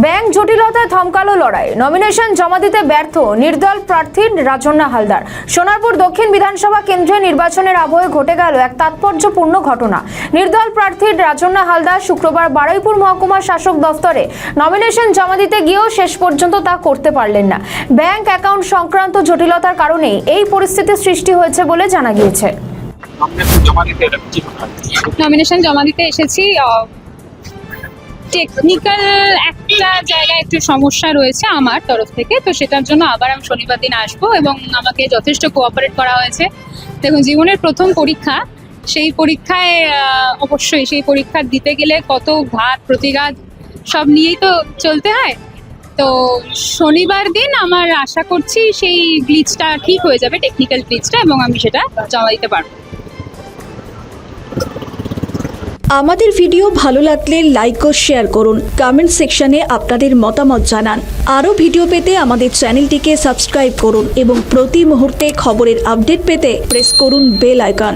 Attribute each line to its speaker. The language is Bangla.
Speaker 1: ব্যাংক জটিলতায় থমকালো লড়াই, নমিনেশন জমা দিতে ব্যর্থ নির্দল প্রার্থী রাজন্না হালদার। সোনারপুর দক্ষিণ বিধানসভা কেন্দ্রে নির্বাচনের আবহে ঘটে গেল এক তাৎপর্যপূর্ণ ঘটনা। নির্দল প্রার্থী রাজন্না হালদার শুক্রবার বারুইপুর মহকুমা শাসক দফতরে নমিনেশন জমা দিতে গিয়েও শেষ পর্যন্ত তা করতে পারলেন না। ব্যাংক অ্যাকাউন্ট সংক্রান্ত জটিলতার কারণেই এই পরিস্থিতির সৃষ্টি হয়েছে বলে জানা গিয়েছে।
Speaker 2: নমিনেশন জমা দিতে এসেছি, টেকনিক্যাল একটা জায়গায় একটু সমস্যা রয়েছে আমার তরফ থেকে, তো সেটার জন্য আবার আমি শনিবার দিন আসবো এবং আমাকে যথেষ্ট কোঅপারেট করা হয়েছে। দেখুন, জীবনের প্রথম পরীক্ষা, সেই পরীক্ষায় অবশ্যই সেই পরীক্ষা দিতে গেলে কত ঘাত প্রতিঘাত সব নিয়েই তো চলতে হয়। তো শনিবার দিন আমার আশা করছি সেই গ্লিচটা ঠিক হয়ে যাবে, টেকনিক্যাল গ্লিচটা, এবং আমি সেটা জমা দিতে পারবো।
Speaker 3: আমাদের ভিডিও ভালো লাগলে লাইক ও শেয়ার করুন, কমেন্ট সেকশনে আপনাদের মতামত জানান। আরও ভিডিও পেতে আমাদের চ্যানেলটিকে সাবস্ক্রাইব করুন এবং প্রতি মুহূর্তে খবরের আপডেট পেতে প্রেস করুন বেল আইকন।